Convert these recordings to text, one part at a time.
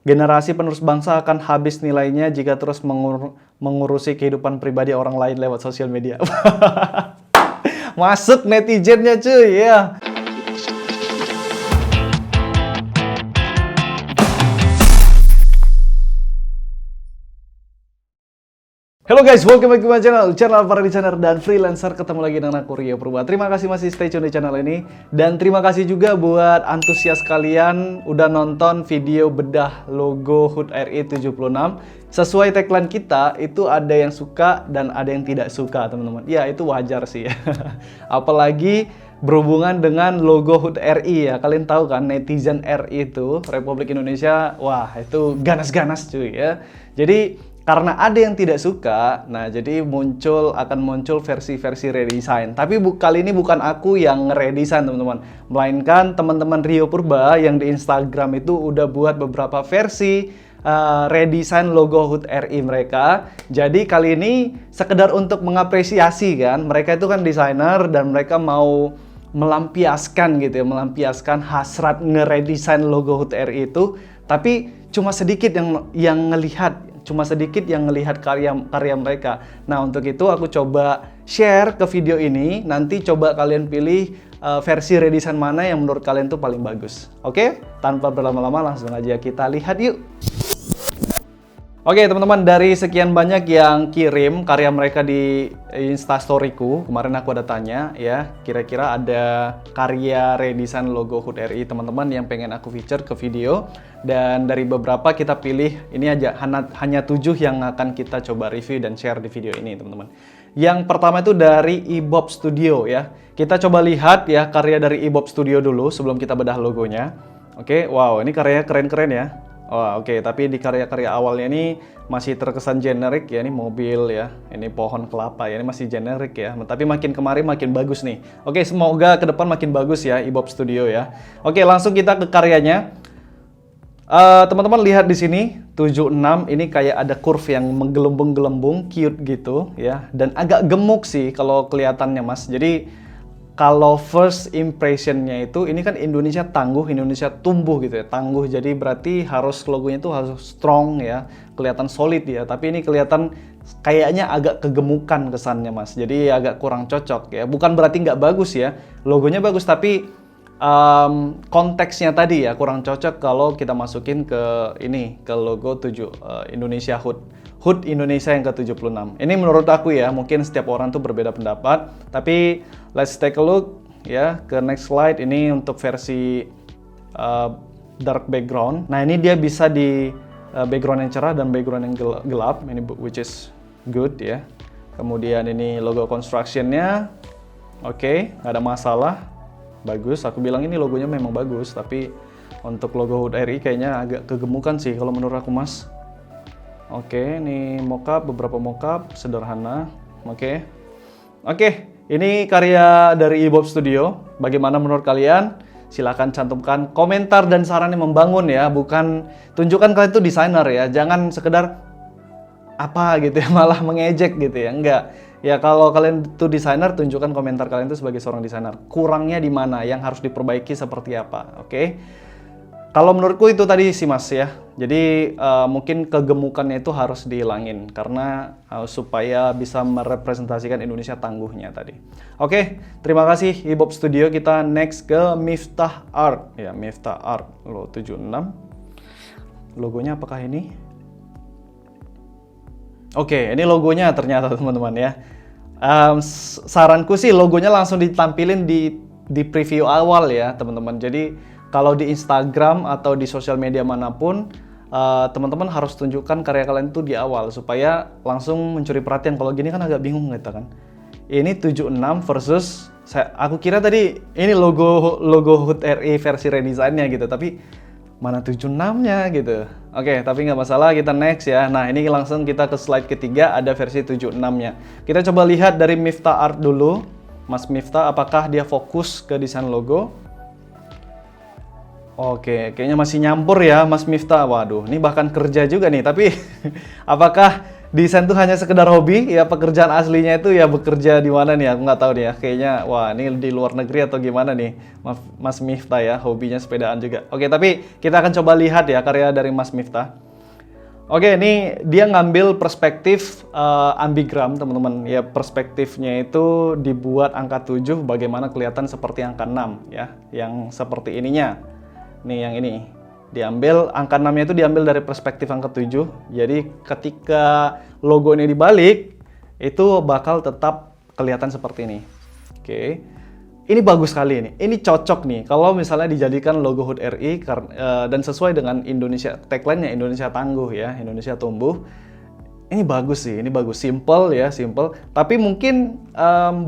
Generasi penerus bangsa akan habis nilainya jika terus mengurusi kehidupan pribadi orang lain lewat sosial media. Masuk netizennya cuy ya. Halo guys, welcome back to my channel para designer dan freelancer. Ketemu lagi dengan aku Rio Purba. Terima kasih masih stay tune di channel ini. Dan terima kasih juga buat antusias kalian udah nonton video bedah logo HUT RI 76. Sesuai tagline kita, itu ada yang suka dan ada yang tidak suka teman-teman. Ya itu wajar sih ya. Apalagi berhubungan dengan logo HUT RI ya. Kalian tahu kan netizen RI itu, Republik Indonesia, wah itu ganas-ganas cuy ya. Jadi karena ada yang tidak suka, nah jadi akan muncul versi-versi redesign. Tapi kali ini bukan aku yang ngeredesign teman-teman, melainkan teman-teman Rio Purba yang di Instagram itu udah buat beberapa versi redesign logo HUT RI mereka. Jadi kali ini sekedar untuk mengapresiasi kan, mereka itu kan desainer dan mereka mau melampiaskan gitu ya, melampiaskan hasrat ngeredesign logo HUT RI itu, tapi cuma sedikit yang ngelihat. Cuma sedikit yang ngelihat karya mereka. Nah, untuk itu aku coba share ke video ini. Nanti coba kalian pilih versi redesign mana yang menurut kalian tuh paling bagus. Oke? Tanpa berlama-lama langsung aja kita lihat yuk. Oke teman-teman, dari sekian banyak yang kirim karya mereka di Instastoryku, kemarin aku ada tanya ya, kira-kira ada karya redesign logo HUT RI teman-teman yang pengen aku feature ke video. Dan dari beberapa kita pilih, ini aja hanya 7 yang akan kita coba review dan share di video ini teman-teman. Yang pertama itu dari Ibob Studio ya. Kita coba lihat ya karya dari Ibob Studio dulu sebelum kita bedah logonya. Oke, wow ini karyanya keren-keren ya. Oh, oke, tapi di karya-karya awalnya ini masih terkesan generik ya, ini mobil ya, ini pohon kelapa ya, ini masih generik ya. Tapi makin kemarin makin bagus nih. Oke, semoga ke depan makin bagus ya Ibob Studio ya. Oke, langsung kita ke karyanya. Teman-teman lihat di sini 76 ini kayak ada curve yang menggelembung-gelembung, cute gitu ya, dan agak gemuk sih kalau kelihatannya Mas. Jadi kalau first impressionnya itu, ini kan Indonesia tangguh, Indonesia tumbuh gitu ya, tangguh. Jadi berarti harus logonya itu harus strong ya, kelihatan solid ya. Tapi ini kelihatan kayaknya agak kegemukan kesannya Mas. Jadi agak kurang cocok ya. Bukan berarti nggak bagus ya, logonya bagus tapi konteksnya tadi ya kurang cocok kalau kita masukin ke ini, ke logo Indonesia HUT Indonesia yang ke-76. Ini menurut aku ya, mungkin setiap orang tuh berbeda pendapat, tapi let's take a look ya ke next slide. Ini untuk versi dark background. Nah, ini dia bisa di background yang cerah dan background yang gelap, ini which is good ya. Kemudian ini logo construction-nya. Oke, nggak ada masalah. Bagus, aku bilang ini logonya memang bagus, tapi untuk logo HUT RI kayaknya agak kegemukan sih kalau menurut aku Mas. Oke, ini mockup, beberapa mockup sederhana. Oke, ini karya dari Ibob Studio. Bagaimana menurut kalian? Silahkan cantumkan komentar dan saran yang membangun ya. Bukan tunjukkan kalian itu desainer ya. Jangan sekedar apa gitu ya, malah mengejek gitu ya. Enggak. Ya kalau kalian itu desainer, tunjukkan komentar kalian itu sebagai seorang desainer. Kurangnya di mana? Yang harus diperbaiki seperti apa? Oke. Kalau menurutku itu tadi sih Mas ya. Jadi mungkin kegemukannya itu harus dihilangin karena supaya bisa merepresentasikan Indonesia tangguhnya tadi. Oke, terima kasih Ibob Studio. Kita next ke Miftah Art. Ya, Miftah Art lo 76. Logonya apakah ini? Oke, ini logonya ternyata teman-teman ya. Saranku sih logonya langsung ditampilin di preview awal ya teman-teman. Jadi kalau di Instagram atau di sosial media manapun, teman-teman harus tunjukkan karya kalian itu di awal supaya langsung mencuri perhatian. Kalau gini kan agak bingung gitu kan. Ini 76 versus aku kira tadi ini logo HUT RI versi redesign-nya gitu, tapi mana 76-nya gitu. Oke, tapi nggak masalah, kita next ya. Nah, ini langsung kita ke slide ketiga, ada versi 76-nya. Kita coba lihat dari Miftah Art dulu. Mas Miftah, apakah dia fokus ke desain logo? Oke, kayaknya masih nyampur ya Mas Miftah. Waduh, ini bahkan kerja juga nih. Tapi apakah desain tuh hanya sekedar hobi, ya pekerjaan aslinya itu ya bekerja di mana nih? Aku nggak tahu nih ya. Kayaknya, wah ini di luar negeri atau gimana nih, Mas Miftah ya, hobinya sepedaan juga. Oke, tapi kita akan coba lihat ya karya dari Mas Miftah. Oke, ini dia ngambil perspektif ambigram, teman-teman. Ya, perspektifnya itu dibuat angka 7 bagaimana kelihatan seperti angka 6 ya, yang seperti ininya. Nih yang ini. Diambil angka 6-nya itu diambil dari perspektif angka 7. Jadi ketika logo ini dibalik, itu bakal tetap kelihatan seperti ini. Oke. Ini bagus sekali ini. Ini cocok nih kalau misalnya dijadikan logo HUT RI dan sesuai dengan Indonesia, tagline-nya Indonesia tangguh ya, Indonesia tumbuh. Ini bagus sih, ini bagus, simple ya, simple. Tapi mungkin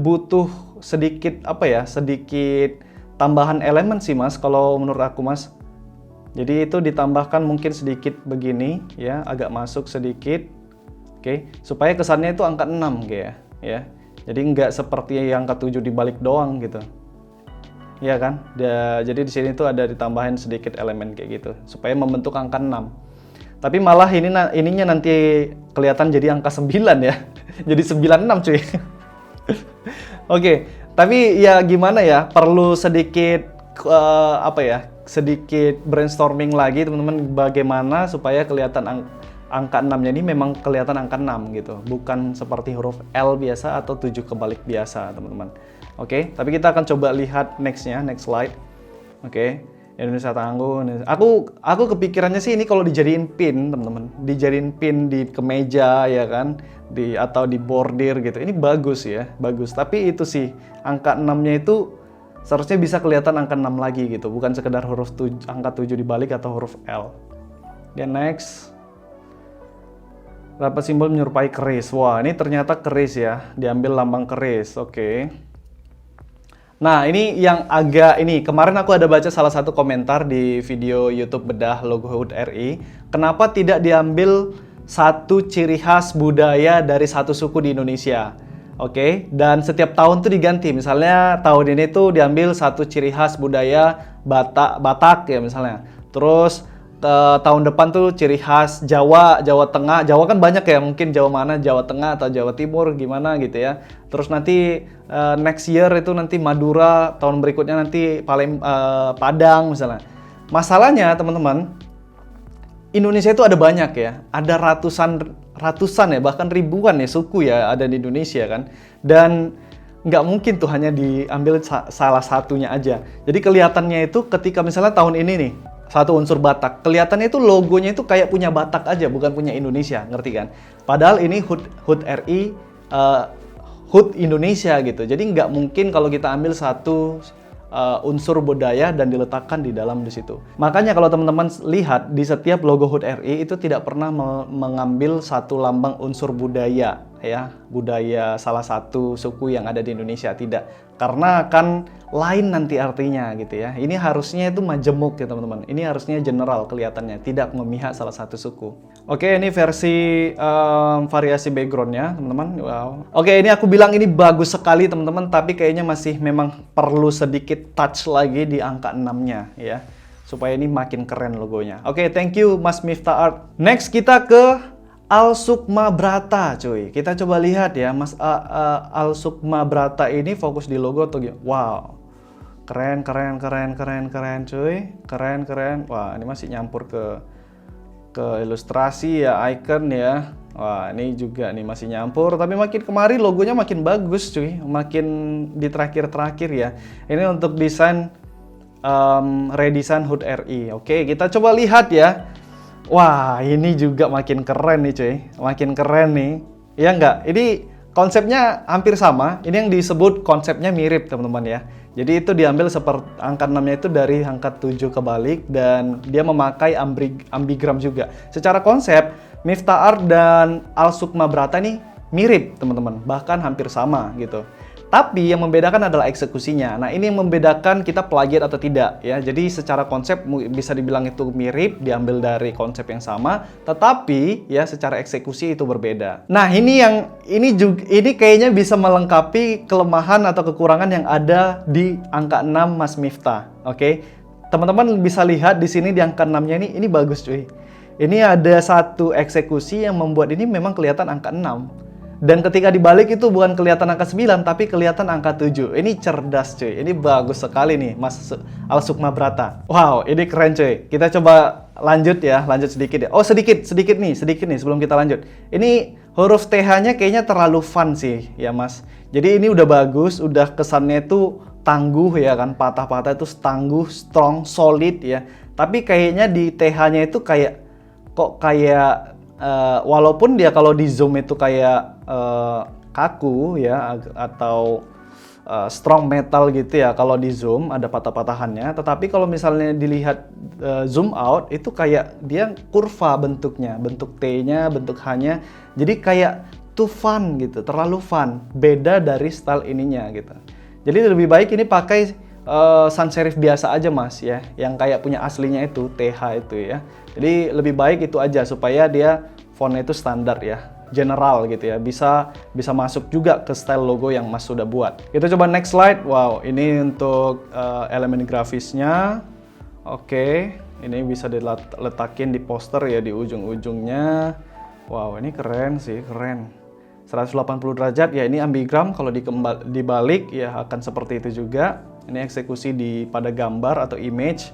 butuh sedikit sedikit tambahan elemen sih Mas kalau menurut aku Mas. Jadi itu ditambahkan mungkin sedikit begini ya, agak masuk sedikit. Oke, supaya kesannya itu angka 6 kayak ya. Jadi nggak seperti yang angka 7 dibalik doang gitu. Iya kan? Jadi di sini tuh ada ditambahin sedikit elemen kayak gitu supaya membentuk angka 6. Tapi malah ininya nanti kelihatan jadi angka 9 ya. Jadi 96 cuy. Oke, tapi ya gimana ya? Perlu sedikit sedikit brainstorming lagi teman-teman, bagaimana supaya kelihatan angka 6-nya ini memang kelihatan angka 6 gitu, bukan seperti huruf L biasa atau 7 kebalik biasa teman-teman. Oke, tapi kita akan coba lihat next slide. Oke, Indonesia tangguh. Aku kepikirannya sih ini kalau dijadiin pin teman-teman, dijadiin pin di kemeja ya kan, atau di bordir gitu, ini bagus ya, bagus. Tapi itu sih angka 6-nya itu seharusnya bisa kelihatan angka 6 lagi gitu, bukan sekedar angka 7 dibalik atau huruf L. Dan next. Dapat simbol menyerupai keris. Wah, ini ternyata keris ya, diambil lambang keris. Oke. Nah, ini yang agak kemarin aku ada baca salah satu komentar di video YouTube bedah logo HUT RI, kenapa tidak diambil satu ciri khas budaya dari satu suku di Indonesia? Oke, dan setiap tahun tuh diganti. Misalnya tahun ini tuh diambil satu ciri khas budaya Batak ya misalnya. Terus tahun depan tuh ciri khas Jawa Tengah. Jawa kan banyak ya, mungkin Jawa mana, Jawa Tengah atau Jawa Timur gimana gitu ya. Terus nanti next year itu nanti Madura, tahun berikutnya nanti Padang misalnya. Masalahnya teman-teman, Indonesia itu ada banyak ya, ada ratusan ya, bahkan ribuan ya suku ya ada di Indonesia kan. Dan nggak mungkin tuh hanya diambil salah satunya aja. Jadi kelihatannya itu ketika misalnya tahun ini nih, satu unsur Batak, kelihatannya itu logonya itu kayak punya Batak aja, bukan punya Indonesia, ngerti kan? Padahal ini HUT RI, HUT Indonesia gitu. Jadi nggak mungkin kalau kita ambil satu unsur budaya dan diletakkan di dalam di situ. Makanya kalau teman-teman lihat di setiap logo HUT RI itu tidak pernah mengambil satu lambang unsur budaya ya, budaya salah satu suku yang ada di Indonesia, tidak. Karena akan lain nanti artinya gitu ya. Ini harusnya itu majemuk ya teman-teman. Ini harusnya general kelihatannya, tidak memihak salah satu suku. Oke, ini versi variasi backgroundnya teman-teman. Wow. Oke, ini aku bilang ini bagus sekali teman-teman, tapi kayaknya masih memang perlu sedikit touch lagi di angka 6-nya ya, supaya ini makin keren logonya. Oke, thank you Mas Miftah Art. Next kita ke Alsukma Brata cuy. Kita coba lihat ya, Mas Alsukma Brata ini fokus di logo atau gimana? Wow. Keren cuy. Keren. Wah, ini masih nyampur ke ilustrasi ya, icon ya. Wah, ini juga nih masih nyampur, tapi makin kemari logonya makin bagus cuy. Makin di terakhir-terakhir ya. Ini untuk desain redesign HUT RI. Oke, kita coba lihat ya. Wah, ini juga makin keren nih cuy. Makin keren nih. Ya enggak? Ini konsepnya hampir sama. Ini yang disebut konsepnya mirip teman-teman ya. Jadi itu diambil seperti angka 6-nya itu dari angka 7 kebalik, dan dia memakai ambigram juga. Secara konsep, Miftah Art dan Alsukma Brata ini mirip teman-teman. Bahkan hampir sama gitu. Tapi yang membedakan adalah eksekusinya. Nah, ini yang membedakan kita plagiat atau tidak ya. Jadi secara konsep bisa dibilang itu mirip, diambil dari konsep yang sama, tetapi ya secara eksekusi itu berbeda. Nah, ini kayaknya bisa melengkapi kelemahan atau kekurangan yang ada di angka 6 Mas Miftah. Oke. Teman-teman bisa lihat di sini di angka 6-nya ini bagus cuy. ini ada satu eksekusi yang membuat ini memang kelihatan angka 6. Dan ketika dibalik itu bukan kelihatan angka 9, tapi kelihatan angka 7. Ini cerdas cuy, ini bagus sekali nih Mas Alsukmabrata. Wow, ini keren cuy. Kita coba lanjut ya, lanjut sedikit ya. Oh sedikit nih sebelum kita lanjut. Ini huruf TH-nya kayaknya terlalu fun sih ya Mas. Jadi ini udah bagus, udah kesannya itu tangguh ya kan, patah-patah itu tangguh, strong, solid ya. Tapi kayaknya di TH-nya itu kayak walaupun dia kalau di zoom itu kayak kaku ya atau strong metal gitu ya kalau di zoom ada patah-patahannya, tetapi kalau misalnya dilihat zoom out itu kayak dia kurva bentuknya, bentuk T-nya, bentuk H-nya, jadi kayak too fun gitu, terlalu fun, beda dari style ininya gitu. Jadi lebih baik ini pakai sans serif biasa aja Mas ya, yang kayak punya aslinya itu TH itu ya. Jadi lebih baik itu aja supaya dia fontnya itu standar ya, general gitu ya, bisa masuk juga ke style logo yang Mas sudah buat. Kita coba next slide. Wow, ini untuk elemen grafisnya. Oke, ini bisa diletakin di poster ya di ujung-ujungnya. Wow, ini keren sih, keren. 180 derajat ya, ini ambigram, kalau dibalik ya akan seperti itu juga. Ini eksekusi pada gambar atau image.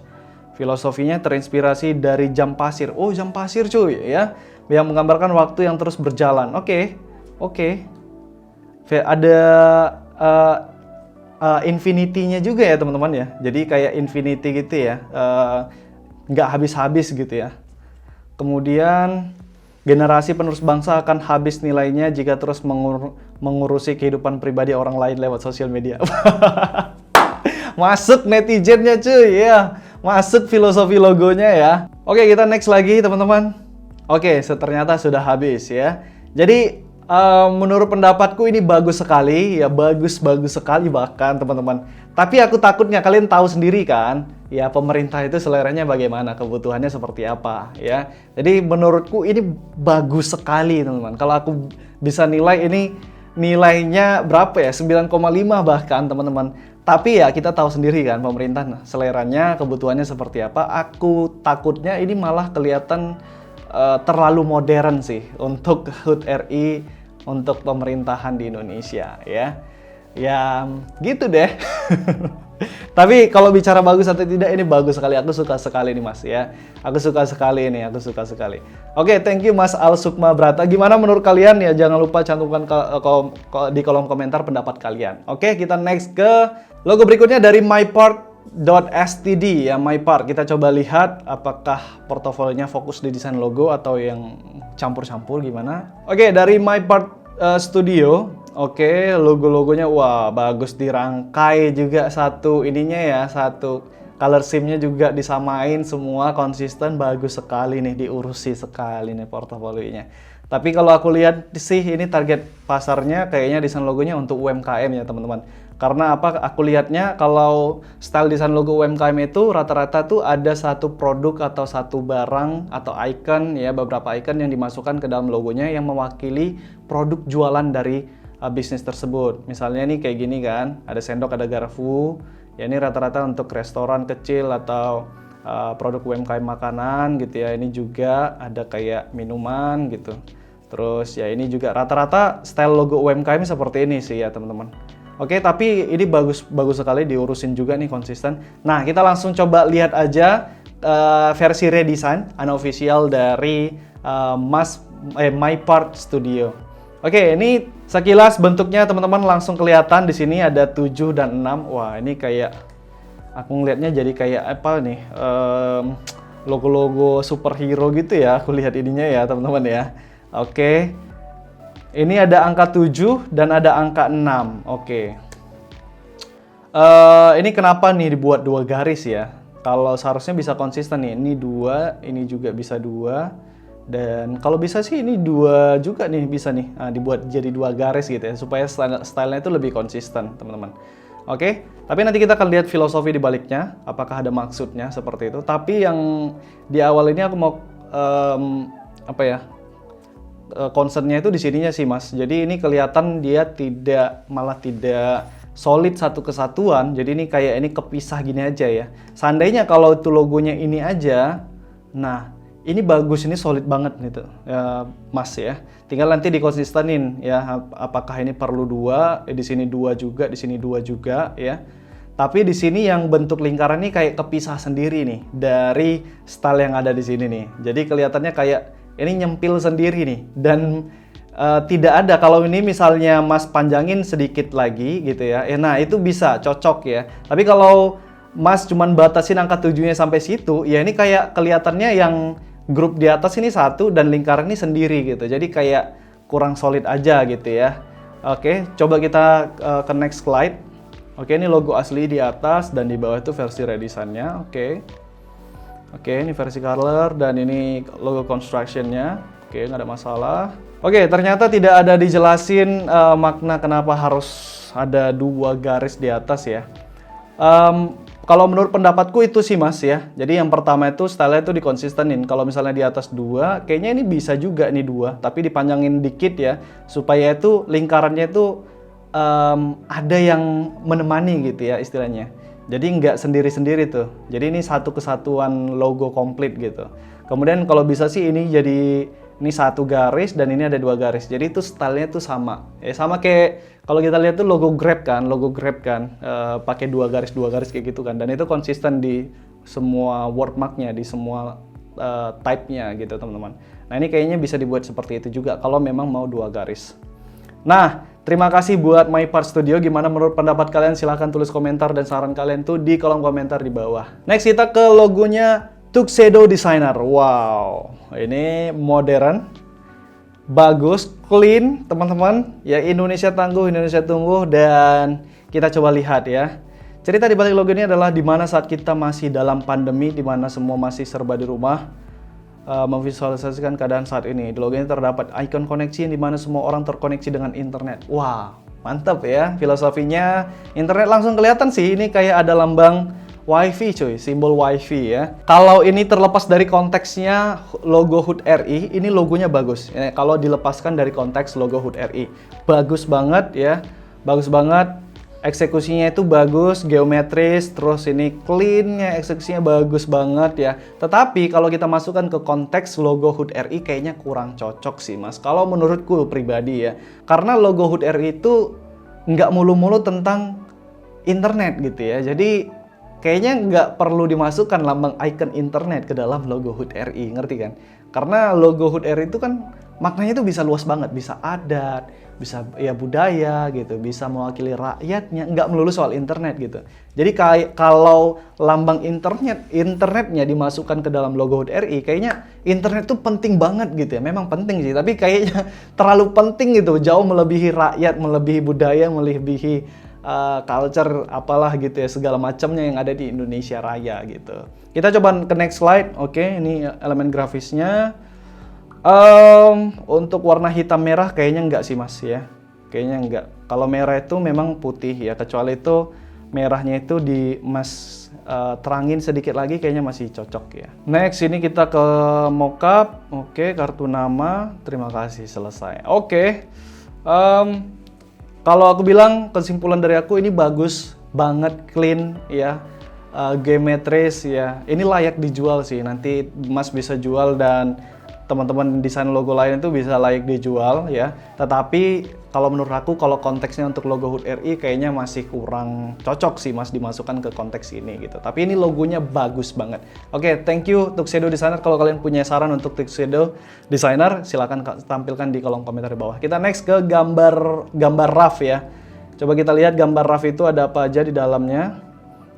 Filosofinya terinspirasi dari jam pasir. Oh, jam pasir cuy ya, yang menggambarkan waktu yang terus berjalan. Oke. Ada infinity-nya juga ya teman-teman ya. Jadi kayak infinity gitu ya, nggak habis-habis gitu ya. Kemudian generasi penerus bangsa akan habis nilainya jika terus mengurusi kehidupan pribadi orang lain lewat sosial media. Masuk netizennya cuy ya, masuk filosofi logonya ya. Oke, kita next lagi teman-teman. Oke, ternyata sudah habis ya. Jadi menurut pendapatku ini bagus sekali ya, bagus sekali bahkan teman-teman. Tapi aku takutnya kalian tahu sendiri kan, ya pemerintah itu seleranya bagaimana, kebutuhannya seperti apa ya. Jadi menurutku ini bagus sekali teman-teman. Kalau aku bisa nilai ini nilainya berapa ya? 9,5 bahkan teman-teman. Tapi ya kita tahu sendiri kan pemerintah seleranya, kebutuhannya seperti apa. Aku takutnya ini malah kelihatan terlalu modern sih untuk HUT RI, untuk pemerintahan di Indonesia ya. Ya gitu deh. Tapi kalau bicara bagus atau tidak, ini bagus sekali. Aku suka sekali nih Mas ya. Aku suka sekali ini, aku suka sekali. Oke, thank you Mas Alsukmabrata. Gimana menurut kalian ya? Jangan lupa cantumkan di kolom komentar pendapat kalian. Oke, kita next ke logo berikutnya dari mypart.std ya, mypart. Kita coba lihat apakah portofolionya fokus di desain logo atau yang campur-campur gimana. Oke, dari mypart Studio. Oke, logo-logonya wah bagus, dirangkai juga satu ininya ya, satu color scheme-nya juga disamain semua, konsisten, bagus sekali nih, diurusi sekali nih portofolionya. Tapi kalau aku lihat sih ini target pasarnya kayaknya desain logonya untuk UMKM ya teman-teman. Karena apa? Aku lihatnya kalau style desain logo UMKM itu rata-rata tuh ada satu produk atau satu barang atau icon ya, beberapa icon yang dimasukkan ke dalam logonya yang mewakili produk jualan dari bisnis tersebut. Misalnya nih kayak gini kan, ada sendok, ada garpu. Ya ini rata-rata untuk restoran kecil atau produk UMKM makanan gitu ya. Ini juga ada kayak minuman gitu. Terus ya ini juga rata-rata style logo UMKM seperti ini sih ya teman-teman. Oke, tapi ini bagus sekali, diurusin juga nih, konsisten. Nah, kita langsung coba lihat aja versi redesign unofficial dari mypart Studio. Oke, ini sekilas bentuknya teman-teman langsung kelihatan di sini ada 7 dan 6. Wah, ini kayak aku ngelihatnya jadi kayak apa nih? Logo-logo superhero gitu ya. Aku lihat ininya ya, teman-teman ya. Oke. Ini ada angka 7 dan ada angka 6. Oke. Ini kenapa nih dibuat 2 garis ya? Kalau seharusnya bisa konsisten nih. Ini 2, ini juga bisa 2. Dan kalau bisa sih ini 2 juga nih bisa nih. Nah, dibuat jadi 2 garis gitu ya. Supaya stylenya itu lebih konsisten teman-teman. Oke. Tapi nanti kita akan lihat filosofi di baliknya. Apakah ada maksudnya seperti itu. Tapi yang di awal ini aku mau concernnya itu di sininya sih Mas. Jadi ini kelihatan dia malah tidak solid satu kesatuan. Jadi ini kayak ini kepisah gini aja ya. Seandainya kalau itu logonya ini aja, nah ini bagus, ini solid banget gitu, ya, Mas ya. Tinggal nanti dikonsistenin ya, apakah ini perlu 2, di sini 2 juga, di sini 2 juga ya. Tapi di sini yang bentuk lingkaran ini kayak kepisah sendiri nih dari style yang ada di sini nih. Jadi kelihatannya kayak ini nyempil sendiri nih, dan tidak ada kalau ini misalnya Mas panjangin sedikit lagi gitu ya. Nah, itu bisa cocok ya. Tapi kalau Mas cuman batasin angka 7-nya sampai situ, ya ini kayak kelihatannya yang grup di atas ini satu dan lingkaran ini sendiri gitu. Jadi kayak kurang solid aja gitu ya. Oke, coba kita ke next slide. Oke, ini logo asli di atas dan di bawah itu versi redesign-nya. Oke, ini versi color dan ini logo construction-nya. Oke, nggak ada masalah. Oke, ternyata tidak ada dijelasin makna kenapa harus ada 2 garis di atas ya. Kalau menurut pendapatku itu sih Mas ya. Jadi yang pertama itu style-nya itu dikonsistenin. Kalau misalnya di atas 2, kayaknya ini bisa juga nih 2, tapi dipanjangin dikit ya, supaya itu lingkarannya itu ada yang menemani gitu ya istilahnya. Jadi nggak sendiri-sendiri tuh. Jadi ini satu kesatuan logo komplit gitu. Kemudian kalau bisa sih ini jadi ini 1 garis dan ini ada 2 garis. Jadi itu stylenya tuh sama. Sama kayak kalau kita lihat tuh logo Grab kan, pakai 2 garis kayak gitu kan. Dan itu konsisten di semua wordmark-nya, di semua type-nya gitu teman-teman. Nah ini kayaknya bisa dibuat seperti itu juga kalau memang mau 2 garis. Nah, terima kasih buat MyPart Studio. Gimana menurut pendapat kalian? Silahkan tulis komentar dan saran kalian tuh di kolom komentar di bawah. Next kita ke logonya Tuxedo Designer. Wow, ini modern, bagus, clean teman-teman. Ya Indonesia tangguh, Indonesia tunggu, dan kita coba lihat ya. Cerita di balik logo ini adalah di mana saat kita masih dalam pandemi, di mana semua masih serba di rumah, memvisualisasikan keadaan saat ini. Di logo ini terdapat ikon koneksi di mana semua orang terkoneksi dengan internet. Wow, mantap ya filosofinya. Internet langsung kelihatan sih. Ini kayak ada lambang WiFi cuy, simbol WiFi ya. Kalau ini terlepas dari konteksnya logo HUT RI, ini logonya bagus. Kalau dilepaskan dari konteks logo HUT RI, bagus banget ya, bagus banget. Eksekusinya itu bagus, geometris, terus ini clean-nya, eksekusinya bagus banget ya. Tetapi kalau kita masukkan ke konteks logo HUT RI kayaknya kurang cocok sih Mas. Kalau menurutku pribadi ya, karena logo HUT RI itu nggak mulu-mulu tentang internet gitu ya. Jadi kayaknya nggak perlu dimasukkan lambang icon internet ke dalam logo HUT RI, ngerti kan? Karena logo HUT RI itu kan maknanya itu bisa luas banget, bisa adat, bisa ya budaya gitu, bisa mewakili rakyatnya, nggak melulu soal internet gitu. Jadi kalau lambang internetnya dimasukkan ke dalam logo HUT RI, kayaknya internet tuh penting banget gitu ya. Memang penting sih, tapi kayaknya terlalu penting gitu, jauh melebihi rakyat, melebihi budaya, melebihi culture apalah gitu ya, segala macamnya yang ada di Indonesia Raya gitu. Kita coba ke next slide. Oke, ini elemen grafisnya. Untuk warna hitam merah kayaknya enggak sih Mas ya. Kayaknya enggak. Kalau merah itu memang putih ya, kecuali itu merahnya itu di Mas terangin sedikit lagi kayaknya masih cocok ya. Next ini kita ke mockup. Oke, kartu nama. Terima kasih, selesai. Oke. Kalau aku bilang kesimpulan dari aku ini bagus banget, clean ya, geometris ya. Ini layak dijual sih. Nanti Mas bisa jual dan teman-teman desain logo lain itu bisa layak dijual ya. Tetapi kalau menurut aku kalau konteksnya untuk logo HUT RI kayaknya masih kurang cocok sih Mas dimasukkan ke konteks ini gitu. Tapi ini logonya bagus banget. Oke, thank you Tuxedo Designer. Kalau kalian punya saran untuk Tuxedo Designer silahkan tampilkan di kolom komentar di bawah. Kita next ke gambar RAF ya. Coba kita lihat gambar RAF itu ada apa aja di dalamnya.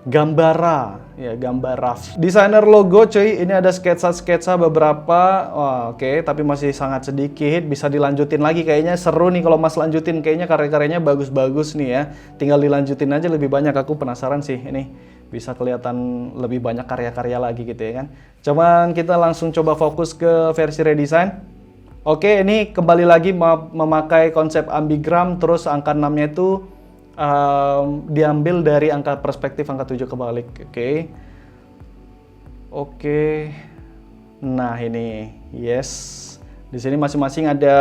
Gambara ya, gambar RAF. Desainer logo cuy, ini ada sketsa-sketsa beberapa. Oke, tapi masih sangat sedikit. Bisa dilanjutin lagi, kayaknya seru nih kalau Mas lanjutin. Kayaknya karya-karyanya bagus-bagus nih ya. Tinggal dilanjutin aja lebih banyak. Aku penasaran sih ini bisa kelihatan lebih banyak karya-karya lagi gitu ya kan. Cuman kita langsung coba fokus ke versi redesign. Oke, ini kembali lagi memakai konsep ambigram, terus angka 6-nya itu diambil dari angka perspektif angka 7 kebalik. Oke. Nah, ini yes. Di sini masing-masing ada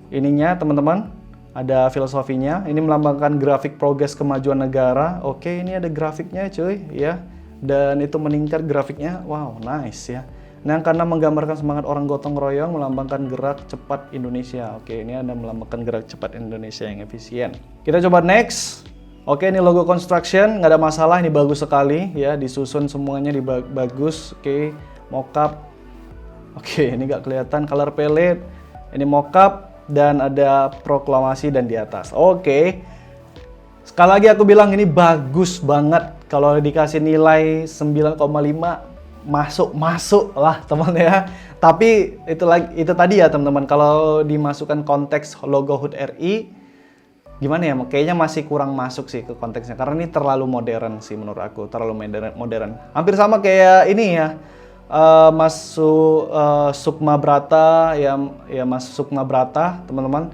ininya, teman-teman. Ada filosofinya. Ini melambangkan grafik progres kemajuan negara. Oke, ini ada grafiknya, cuy, ya. Dan itu meningkat grafiknya. Wow, nice ya. Nah, karena menggambarkan semangat orang gotong royong, melambangkan gerak cepat Indonesia. Oke, ini ada melambangkan gerak cepat Indonesia yang efisien. Kita coba next. Oke, ini logo construction, nggak ada masalah, ini bagus sekali ya, disusun semuanya bagus. Oke, mockup. Oke, ini nggak kelihatan color palette. Ini mockup dan ada proklamasi dan di atas. Oke. Sekali lagi aku bilang ini bagus banget. Kalau dikasih nilai 9,5 masuk lah teman ya. Tapi itu tadi ya teman-teman, kalau dimasukkan konteks logo HUT RI gimana ya, kayaknya masih kurang masuk sih ke konteksnya karena ini terlalu modern sih menurut aku, terlalu modern. Hampir sama kayak ini ya. Sukma Brata ya Mas Sukma Brata teman-teman.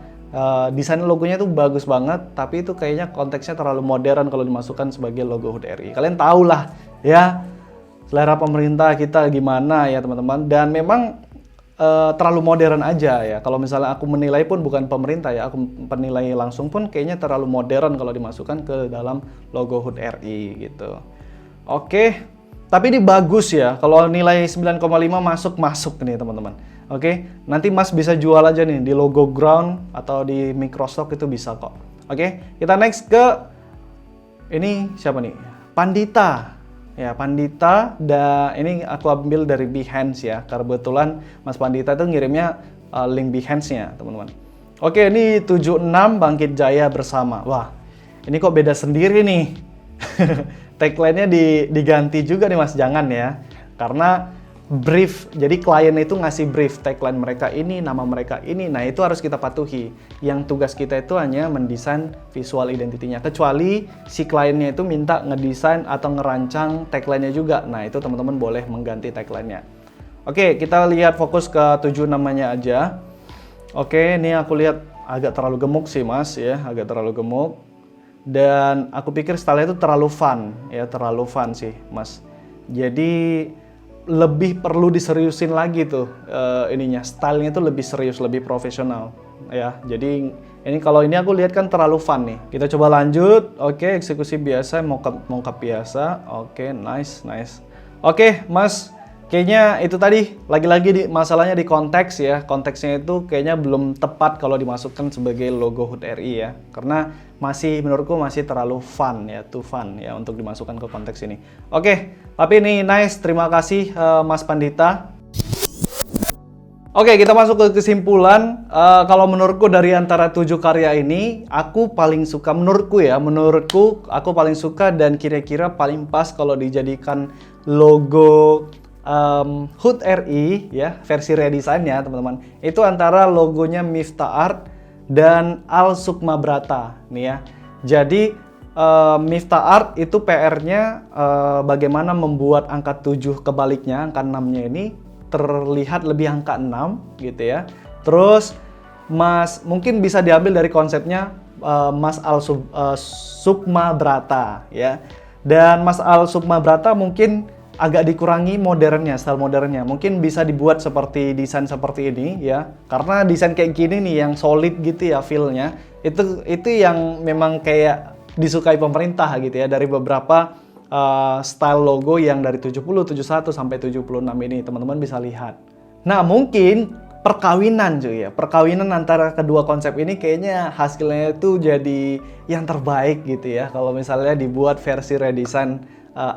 Desain logonya itu bagus banget, tapi itu kayaknya konteksnya terlalu modern kalau dimasukkan sebagai logo HUT RI. Kalian tahu lah ya selera pemerintah kita gimana ya teman-teman, dan memang terlalu modern aja ya. Kalau misalnya aku menilai pun bukan pemerintah ya, aku penilai langsung pun kayaknya terlalu modern kalau dimasukkan ke dalam logo HUT RI gitu. Oke, tapi ini bagus ya, kalau nilai 9,5 masuk nih teman-teman. Oke, nanti Mas bisa jual aja nih di logo ground atau di Microsoft itu bisa kok. Oke, kita next ke ini siapa nih? Pandita. Ya, Pandita, dan ini aku ambil dari Behance ya. Karena kebetulan Mas Pandita itu ngirimnya link Behance-nya, teman-teman. Oke, ini 76 Bangkit Jaya Bersama. Wah, ini kok beda sendiri nih. Tagline-nya diganti juga nih Mas, jangan ya. Karena brief, jadi klien itu ngasih brief, tagline mereka ini, nama mereka ini, nah itu harus kita patuhi. Yang tugas kita itu hanya mendesain visual identity-nya, kecuali si kliennya itu minta ngedesain atau ngerancang tagline-nya juga, nah itu teman-teman boleh mengganti tagline-nya. Oke, kita lihat fokus ke 7 namanya aja. Oke, ini aku lihat agak terlalu gemuk sih Mas ya, agak terlalu gemuk. Dan aku pikir style-nya itu terlalu fun ya, terlalu fun sih Mas. Jadi lebih perlu diseriusin lagi tuh ininya, stylenya itu lebih serius, lebih profesional ya. Jadi ini kalau ini aku lihat kan terlalu fun nih. Kita coba lanjut. Oke, eksekusi biasa, mockup biasa. Oke, nice. Oke Mas, kayaknya itu tadi lagi-lagi masalahnya di konteks ya. Konteksnya itu kayaknya belum tepat kalau dimasukkan sebagai logo HUT RI ya, karena menurutku masih terlalu fun ya, too fun ya untuk dimasukkan ke konteks ini. Oke, tapi ini nice, terima kasih Mas Pandita. Oke, kita masuk ke kesimpulan. Kalau menurutku dari antara 7 karya ini, aku paling suka, menurutku aku paling suka dan kira-kira paling pas kalau dijadikan logo HUT RI ya, versi redesign-nya teman-teman. Itu antara logonya Miftah Art dan Al Sukma Brata nih ya. Jadi Miftah Art itu PR-nya bagaimana membuat angka 7 kebaliknya, angka 6-nya ini terlihat lebih angka 6 gitu ya. Terus mungkin bisa diambil dari konsepnya Mas Al Sukma Brata ya. Dan Mas Al Sukma Brata mungkin agak dikurangi modernnya, style modernnya. Mungkin bisa dibuat seperti desain seperti ini ya. Karena desain kayak gini nih yang solid gitu ya feel-nya. Itu yang memang kayak disukai pemerintah gitu ya, dari beberapa style logo yang dari 70, 71 sampai 76 ini teman-teman bisa lihat. Nah, mungkin perkawinan cuy ya. Perkawinan antara kedua konsep ini kayaknya hasilnya itu jadi yang terbaik gitu ya. Kalau misalnya dibuat versi redesign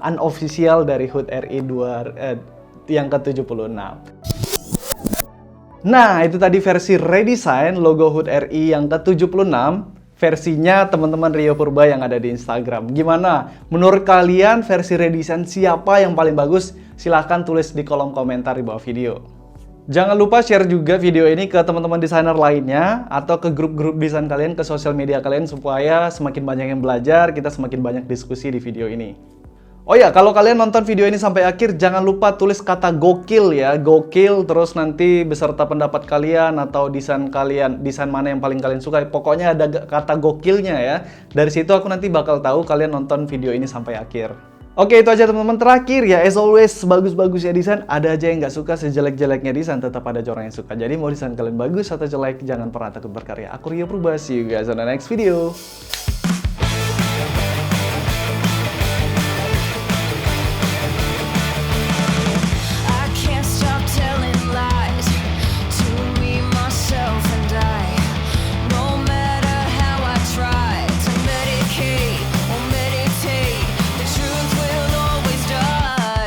unofficial dari HUT RI yang ke-76. Nah, itu tadi versi redesign logo HUT RI yang ke-76. Versinya teman-teman Rio Purba yang ada di Instagram. Gimana? Menurut kalian versi redesign siapa yang paling bagus? Silahkan tulis di kolom komentar di bawah video. Jangan lupa share juga video ini ke teman-teman desainer lainnya atau ke grup-grup desain kalian, ke sosial media kalian, supaya semakin banyak yang belajar, kita semakin banyak diskusi di video ini. Oh ya, kalau kalian nonton video ini sampai akhir, jangan lupa tulis kata gokil ya, gokil, terus nanti beserta pendapat kalian atau desain kalian, desain mana yang paling kalian suka. Pokoknya ada kata gokilnya ya. Dari situ aku nanti bakal tahu kalian nonton video ini sampai akhir. Oke, itu aja teman-teman. Terakhir ya, as always, sebagus-bagusnya desain, ada aja yang nggak suka, sejelek-jeleknya desain, tetap ada orang yang suka. Jadi mau desain kalian bagus atau jelek, jangan pernah takut berkarya. Aku Rio Purba, see you guys on the next video.